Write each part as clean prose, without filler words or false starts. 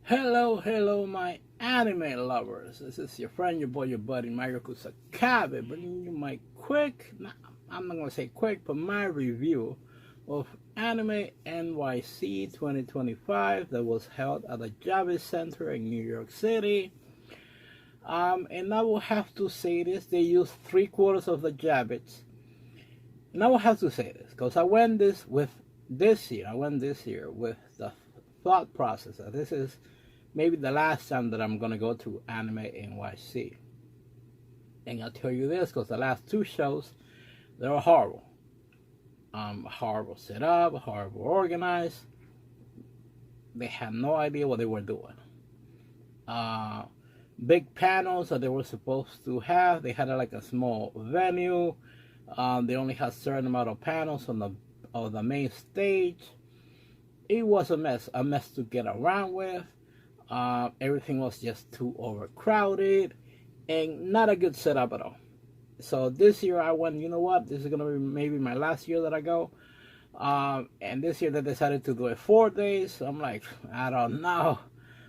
Hello, my anime lovers. This is your friend, your boy, your buddy, Mayuko Sakabe, bringing you my I'm not gonna say quick, but my review of Anime NYC 2025 that was held at the Javits Center in New York City. And I will have to say this, they used 3/4 of the Javits. And I will have to say this, because I went this year with the thought process that this is maybe the last time that I'm going to go to Anime NYC. And I'll tell you this, because the last two shows, they were horrible. Horrible set up, horrible organized. They had no idea what they were doing. Big panels that they were supposed to have, they had like a small venue. They only had a certain amount of panels on the main stage. It was a mess to get around with. Everything was just too overcrowded and not a good setup at all. So this year I went, you know what, this is going to be maybe my last year that I go. And this year they decided to do it 4 days. I'm like, I don't know.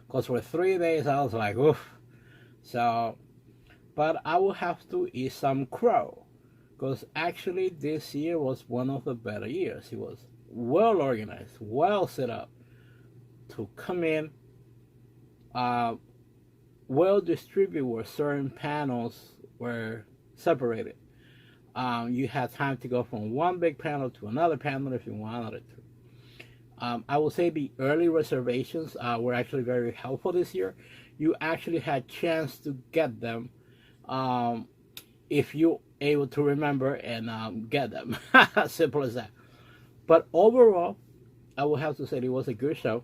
Because for 3 days I was like, oof. So, but I will have to eat some crow. Because actually this year was one of the better years. It was well organized, well set up to come in, well distributed where certain panels were separated. You had time to go from one big panel to another panel if you wanted to. I will say the early reservations were actually very helpful this year. You actually had chance to get them if you able to remember and get them. Simple as that. But overall, I will have to say it was a good show.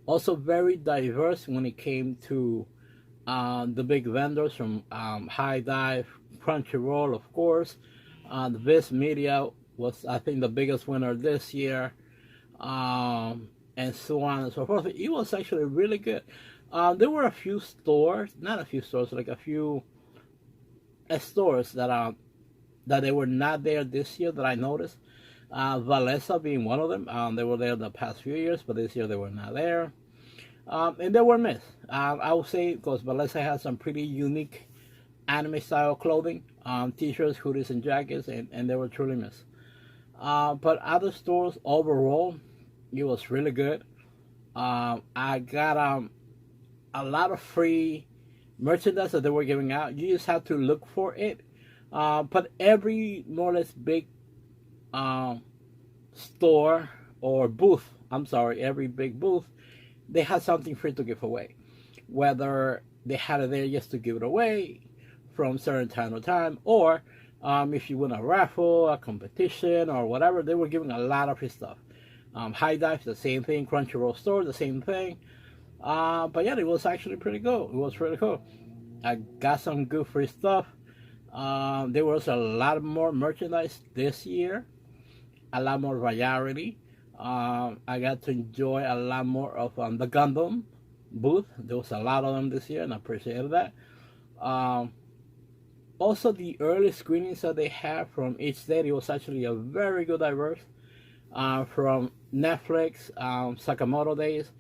Also very diverse when it came to the big vendors from High Dive, Crunchyroll, of course. The Viz Media was, I think, the biggest winner this year, and so on and so forth. It was actually really good. There were a few stores, not a few stores, like a few stores that they were not there this year that I noticed. Valesa being one of them. They were there the past few years, but this year they were not there. And they were missed. I would say because Valesa has some pretty unique anime style clothing, t-shirts, hoodies, and jackets, and they were truly missed. But other stores overall, it was really good. I got a lot of free merchandise that they were giving out. You just have to look for it. But every more or less big store or booth, every big booth, they had something free to give away. Whether they had it there just to give it away from certain time to time, or if you win a raffle, a competition, or whatever, they were giving a lot of free stuff. High Dive, the same thing. Crunchyroll store, the same thing. But yeah, it was actually pretty cool. It was really cool. I got some good free stuff. There was a lot more merchandise this year, a lot more variety. I got to enjoy a lot more of the Gundam booth. There was a lot of them this year, and I appreciated that. Also, the early screenings that they had from each day, it was actually a very good diverse. From Netflix, Sakamoto Days,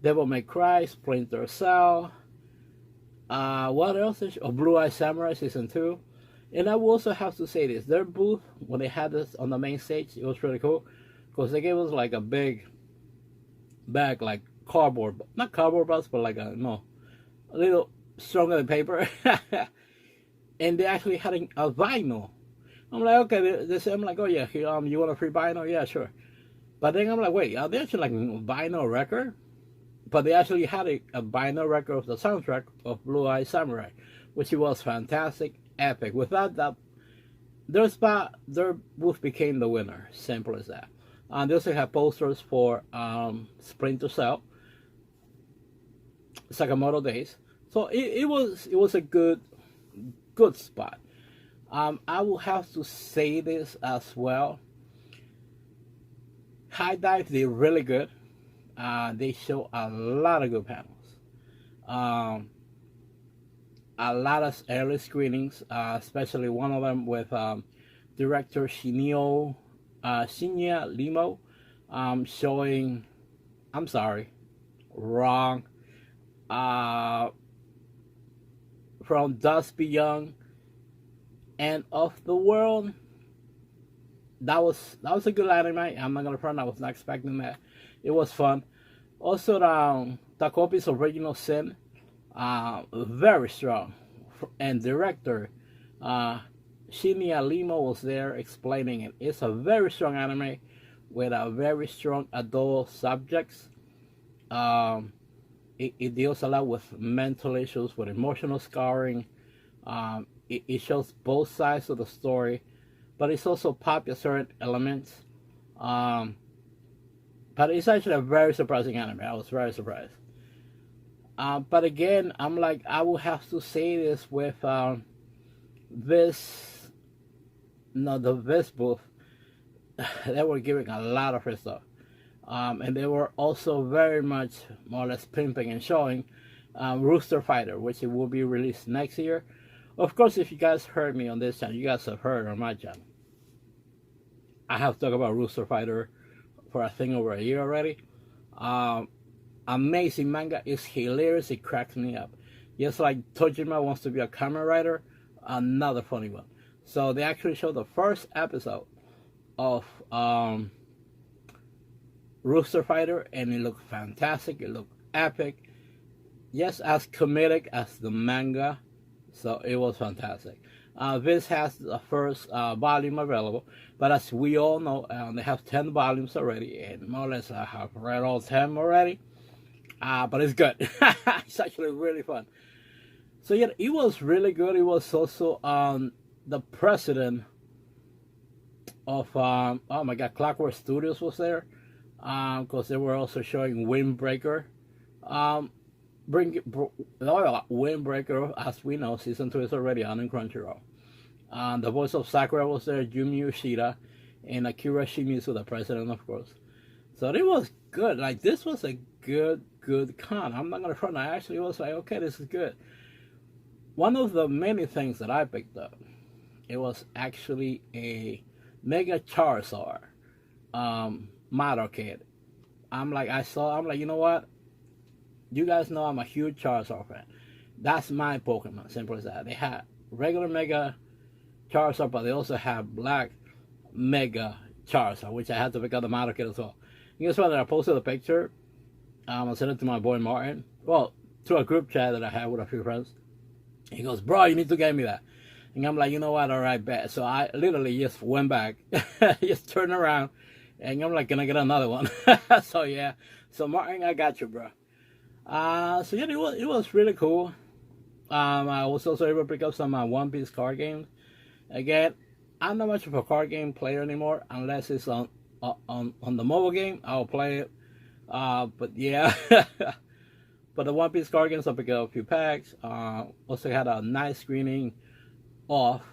Devil May Cry, Splinter Cell. What else? Blue Eye Samurai Season 2. And I will also have to say this. Their booth, when they had this on the main stage, it was really cool. Because they gave us like a big bag, like cardboard. Not cardboard box, but like a little stronger than paper. And they actually had a vinyl. I'm like, okay. I'm like, oh yeah, here, you want a free vinyl? Yeah, sure. But then I'm like, wait, are they actually like a vinyl record? But they actually had a vinyl record of the soundtrack of Blue Eye Samurai, which was fantastic, epic. Without that, their booth became the winner. Simple as that. They also have posters for Splinter Cell, Sakamoto Days. So it was a good spot. I will have to say this as well. High Dive did really good. They show a lot of good panels. A lot of early screenings, especially one of them with director Shinya Limo, showing, I'm sorry, Wrong. Uh, from Dusk Beyond, End of the World. That was a good anime. I'm not gonna front. I was not expecting that. It was fun. Also, Takopi's Original Sin, very strong, and director Shinya Limo was there explaining it. It's a very strong anime with a very strong adult subjects. It deals a lot with mental issues, with emotional scarring. It shows both sides of the story, but it's also popular certain elements. But it's actually a very surprising anime. I was very surprised. But again, I'm like, I will have to say this with this, no, the Viz booth. They were giving a lot of free stuff. And they were also very much more or less pimping and showing Rooster Fighter, which it will be released next year. Of course, if you guys heard me on this channel, you guys have heard on my channel. I have talked about Rooster Fighter for I think over a year already. Amazing manga. It's hilarious. It cracks me up. Just like Tojima wants to be a Kamen Rider, another funny one. So they actually showed the first episode of Rooster Fighter, and it looked fantastic. It looked epic. Yes, as comedic as the manga. So it was fantastic. This has the first volume available, but as we all know, they have 10 volumes already, and more or less I have read all 10 already. But it's good. It's actually really fun. So yeah, it was really good. It was also the president of oh my god, Clockwork Studios was there, because they were also showing Windbreaker. Windbreaker, as we know, season 2 is already on in Crunchyroll. The voice of Sakura was there, Yumi Yoshida, and Akira Shimizu, the president, of course. So it was good. Like, this was a good con. I'm not gonna front. I actually was like, okay, this is good. One of the many things that I picked up, it was actually a Mega Charizard model kit. I'm like, you know what? You guys know I'm a huge Charizard fan. That's my Pokemon, simple as that. They had regular Mega Charizard, but they also have Black Mega Charizard, which I had to pick up the model kit as well. And guess what? I posted a picture. I sent it to my boy Martin. Well, to a group chat that I had with a few friends. He goes, bro, you need to get me that. And I'm like, you know what? All right, bet. So I literally just went back, just turned around, and I'm like, can I get another one? So yeah. So Martin, I got you, bro. So yeah, it was really cool. I was also able to pick up some One Piece card games. Again, I'm not much of a card game player anymore, unless it's on the mobile game. I'll play it. But yeah, but the One Piece card games, I picked up a few packs. Also had a nice screening of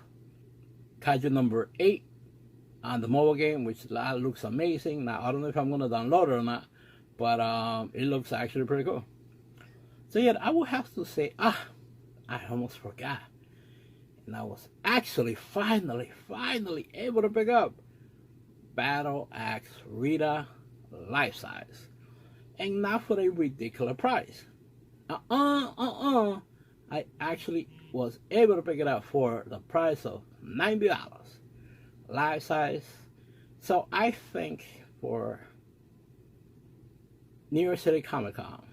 Kaiju number 8 on the mobile game, which looks amazing. Now I don't know if I'm gonna download it or not, but it looks actually pretty cool. So yeah, I would have to say, I almost forgot. And I was actually finally able to pick up Battle Axe Rita Life Size. And not for a ridiculous price. I actually was able to pick it up for the price of $90. Life size. So I think for New York City Comic Con,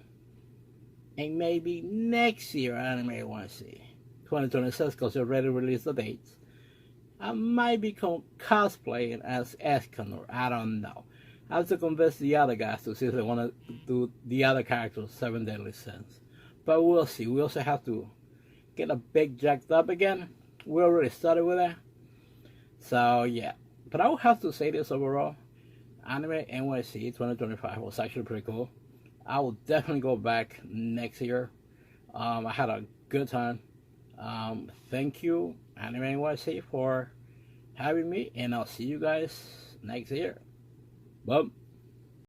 and maybe next year Anime NYC 2026, because they already released the dates, I might be cosplaying as Escanor. I don't know. I have to convince the other guys to see if they want to do the other characters, 7 Deadly Sins. But we'll see. We also have to get a big jacked up again. We already started with that. So yeah. But I would have to say this overall. Anime NYC 2025 was actually pretty cool. I will definitely go back next year. I had a good time. Thank you, Anime NYC, for having me, and I'll see you guys next year. Bye.